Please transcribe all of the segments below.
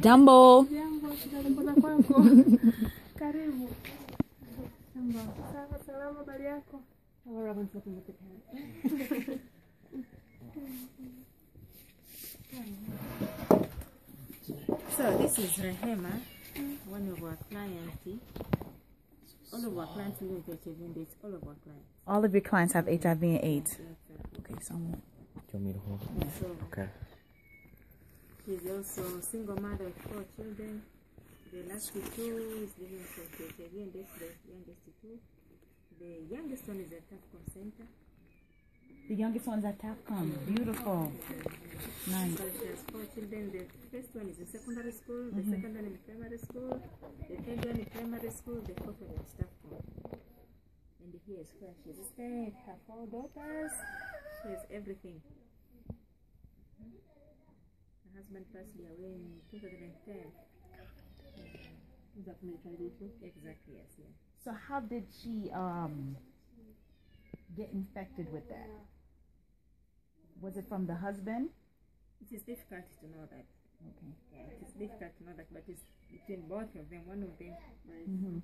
Jambo. Jambo, tunakumbana kwako. Karibu. Jambo. Salama, habari yako? So this is Rehema, one of our clients. All of our clients live with HIV and AIDS. All of our clients. All of your clients have HIV and AIDS. Yes, Okay, so Do you want me to hold it? so Okay. she's also a single mother of 4 children. The last 2 is living with HIV and AIDS, the youngest 2. The youngest one is at Tafcom Center. the youngest one's at Tafcom. Beautiful. Nice. So she has 4 children. The first one is in secondary school, the second one in primary school, the third one in primary school, the fourth one in Tafcom. And here is where she's staying. Her 4 daughters. She has everything. Her husband passed away in 2010. Is that from HIV too? Exactly, yes, yeah. So how did she get infected with that? Was it from the husband? It is difficult to know that. Okay. Yeah, it is difficult to know that, but it's between both of them. One of them, right? Yeah.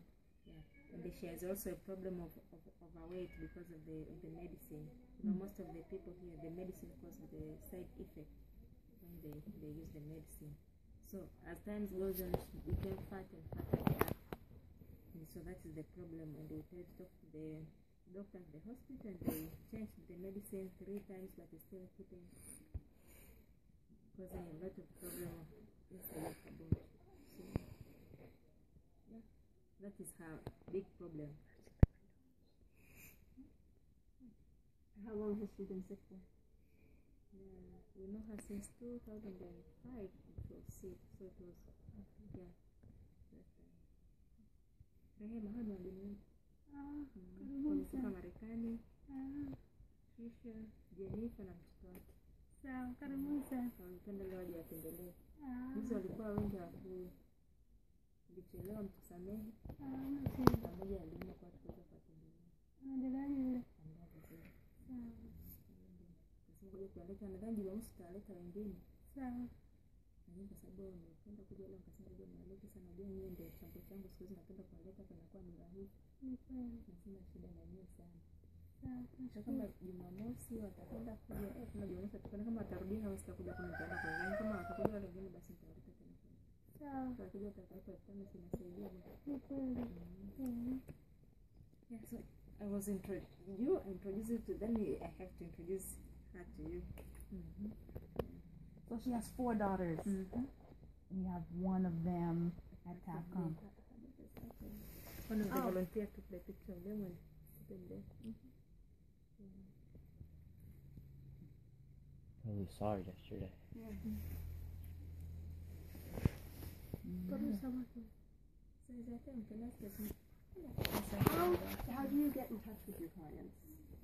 And she has also a problem of overweight because of the medicine. You know, most of the people here, the medicine causes the side effect when they use the medicine. So as time goes on, she became fat and fatter. And so that is the problem. And they tried to talk to the doctor at the hospital, and they changed the medicine 3 times, but it's still keeping causing a lot of problem inside of her body. So yeah, that is her big problem. How long has she been sick for? We know her since 2005. It was sick, so it was yeah. Rehema hana wageni kutoka Marekani, kisha Jennifer na mtoto wake. Sawa, karibu sana. Wanapenda leo waje watembelee. Hizo walikuwa wengi waku lichelewa, mtusamehe. Pamoja elimu kwa tuweza kuwatembelea. Anaendeleaje yule? Sawa. Ngoja tualeta, nadhani Jumamosi tutaleta wengine. Sawa. Na kwa sababu nimependa kuja leo, nikasema ngoja niwalete sana, ndio yeye ndio chambo changu, siku hizi napenda kuwaleta kwa inakuwa ni rahisi. Ni kweli. Na sina shida na yeye sana. Sawa. Hata kama Jumamosi watakwenda kuja, kama Jumamosi watakwenda, kama watarudia au sitakuja kwa mtaala kwa wengine, kama watakuja wale wengine basi nitaleta tena. Sawa. Kwa hiyo tutapata tena, sinasaidia. Ni kweli. Yeah, so I was introduced you to them. I have to introduce her to you. So she has 4 daughters. And you have one of them at Tafcom. One of the volunteers took the picture of them and put them there. We saw her yesterday. How do you get in touch with your clients?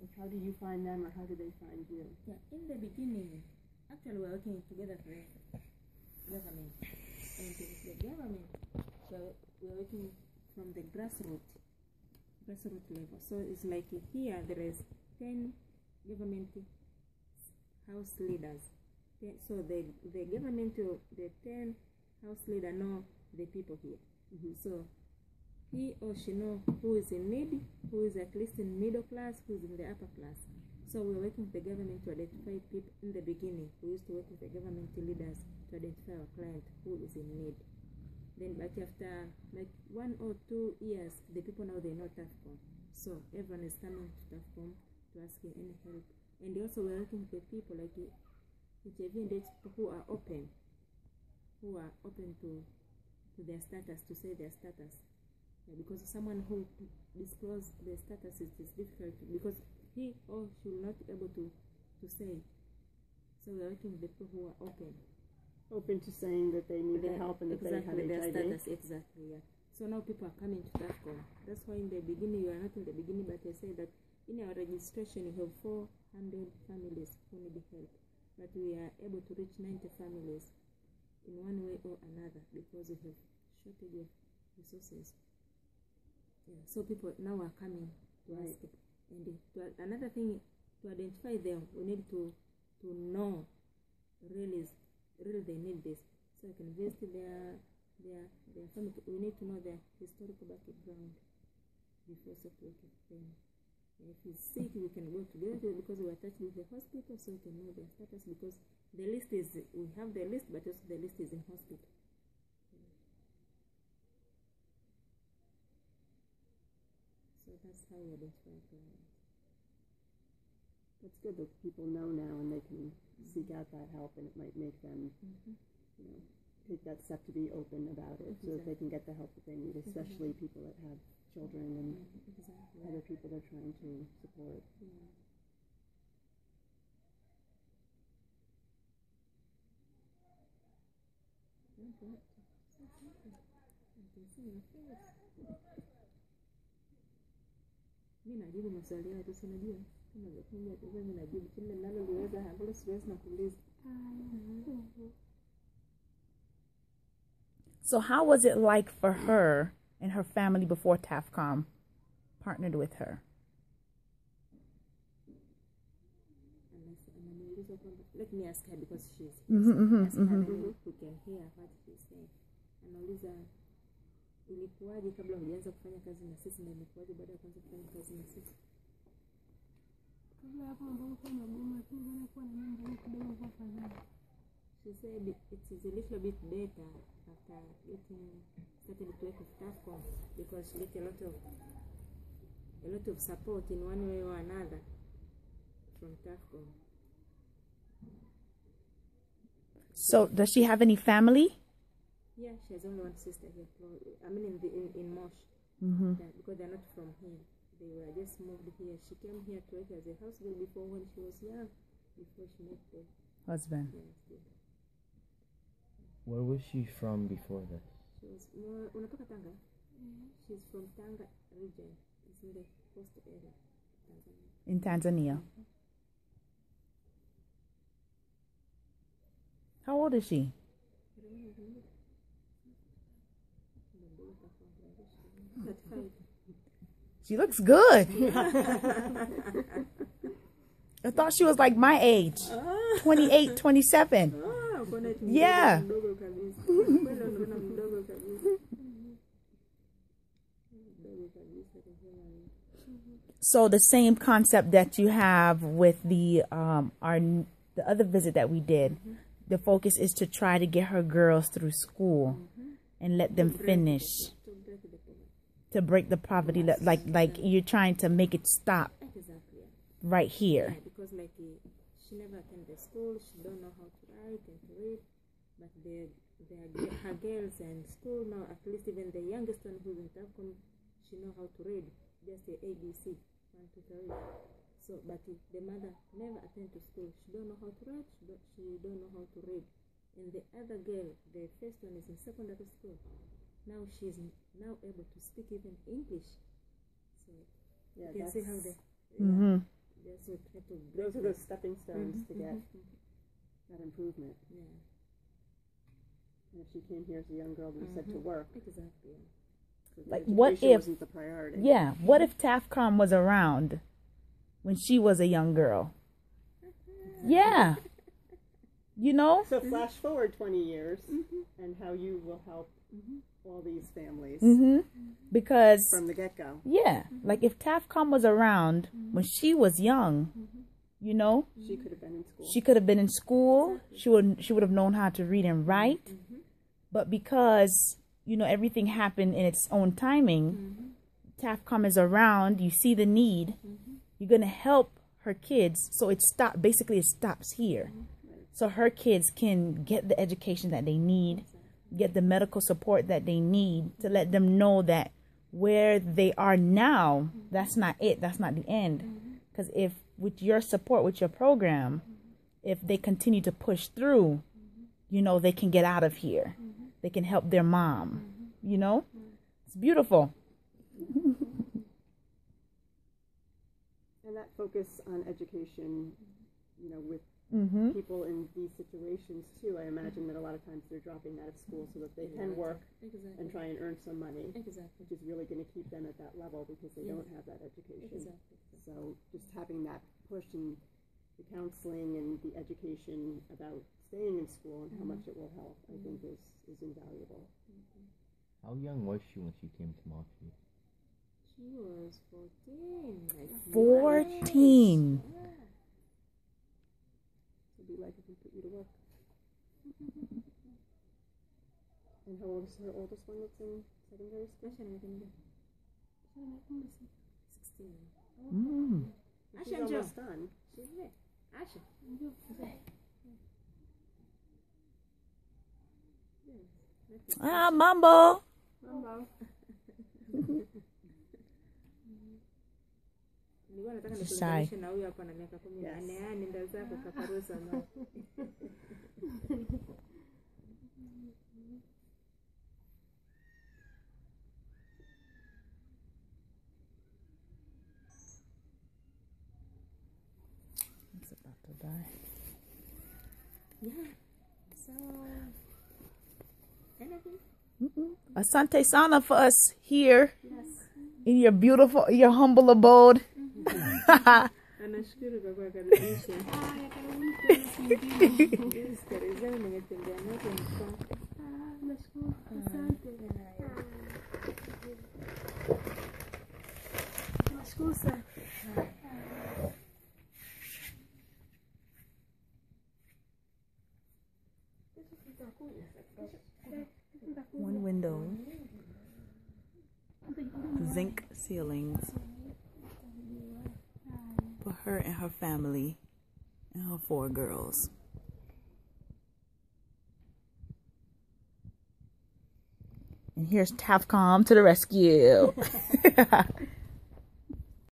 Like, how do you find them, or how do they find you? Yeah, in the beginning, actually we're working together with the government. And with the government, we're working from the grassroots level. So it's like here there is 10 government house leaders. So the government, the 10 house leaders know the people here. So he or she know who is in need, who is at least in middle class, who is in the upper class. So we're working with the government to identify people. In the beginning, we used to work with the government leaders to identify our client who is in need. Then, but after like 1 or 2 years, the people now they know Tafcom. So everyone is coming to Tafcom to ask any help. And also we're working with the people like HIV and AIDS who are open to their status, to say their status. Yeah, because someone who discloses their status is difficult because he or she will not be able to say. So we're working with the people who are open To saying that they need the help and that they have exactly their HIV. status, exactly, yeah. So now people are coming to Tafcom. That's why in the beginning, you are not in the beginning, but I say that in our registration, you have 400 families who need help. But we are able to reach 90 families in one way or another because we have shortage of resources. Yeah, so people now are coming to ask it. And another thing, to identify them, we need to know really they need this. so I can visit their family. We need to know their historical background before start working with them. And if he's sick, we can go together because we are attached with the hospital, so we can know their status. Because the list is, we have the list, but also the list is in hospital. So that's how we identify clients. It's good that people know now and they can seek out that help, and it might make them, you know, take that step to be open about it, so that they can get the help that they need, especially people that have children and other people they're trying to support. Mi najibu maswali yao tu, sinajua kama zakuja tu mimi najibu kile ninaloliweza, ambalo siwezi na kuuliza. So how was it like for her and her family before Tafcom partnered with her? Let me ask her because she's ask her who can hear what she's saying. Anauliza, ilikuwaje kabla hujaanza kufanya kazi na sisi, na ilikuwaje baada ya kuanza kufanya kazi na sisi? Kabla hapo mambo kwa magumu, lakini bana kuwa na mambo kidogo kwa fadhali. She said it is a little bit better after getting started to work with Tafcom, because she get a lot of support in one way or another from Tafcom. So does she have any family? Yeah, she has only one sister here. I mean, in Mosh, because they're not from here. They were just moved here. She came here to work as a housegirl before when she was young, before she met the Husband. Yeah, Where was she from before this? she was more. Unatoka Tanga? She's from Tanga region. It's in the coast area, Tanzania. In Tanzania. How old is she? She looks good. I thought she was like my age. 28, 27. Yeah. So the same concept that you have with the other visit that we did, the focus is to try to get her girls through school and let them finish, to break the poverty, like you're trying to make it stop right here. Yeah, because like she never attended school, she don't know how to write and to read, but her girls in school now, at least even the youngest one who's in Tafcom, she know how to read, just the ABC, 1, 2, 3. So, but the mother never attend to school. She don't know how to write, she don't know how to read. And the other girl, the first one, is in secondary school. Now she's now able to speak even English. So Yeah, you can see how they. those are the stepping stones to get that improvement. Yeah. And if she came here as a young girl, we said to work. Exactly. So Like, what education if- wasn't the priority? Yeah, what if Tafcom was around when she was a young girl? Yeah. You know? So flash forward 20 years, and how you will help all these families Because from the get-go. yeah, like if Tafcom was around when she was young, you know, She could have been in school. she could have been in school. She would have known how to read and write. But because, you know, everything happened in its own timing, Tafcom is around, you see the need, you're going to help her kids. So it stops here. So her kids can get the education that they need, get the medical support that they need, to let them know that where they are now, that's not it. That's not the end. Because if with your support, with your program, if they continue to push through, you know, they can get out of here. They can help their mom, you know? It's beautiful. And that focus on education, you know, with people in these situations too, I imagine that a lot of times they're dropping out of school so that they can work and try and earn some money, which is really going to keep them at that level because they don't have that education. So just having that push and the counseling and the education about staying in school and how much it will help, I think is invaluable. How young was she when she came to Moxie? She was 14. Like 14. Yeah. It'd be like if we put you to work. And how old is her oldest one that's in secondary school? 16. Mm. She's almost done. She's there. Asha. Ah, Mambo. Mambo. Nilikuwa nataka Shy. nikulinganishe na huyu hapa na miaka 14. Nenda zako kaparusa na. It's about to die. Yeah. So anything? Asante sana for us here Yes. in your beautiful, your humble abode. Anashukuru kwa kukaribisha. Karibuni nimetembea naye mkoa. Nashukuru. Asante. Nashukuru sana. One window, zinc ceilings for her and her family and her 4 girls. And here's Tafcom to the rescue.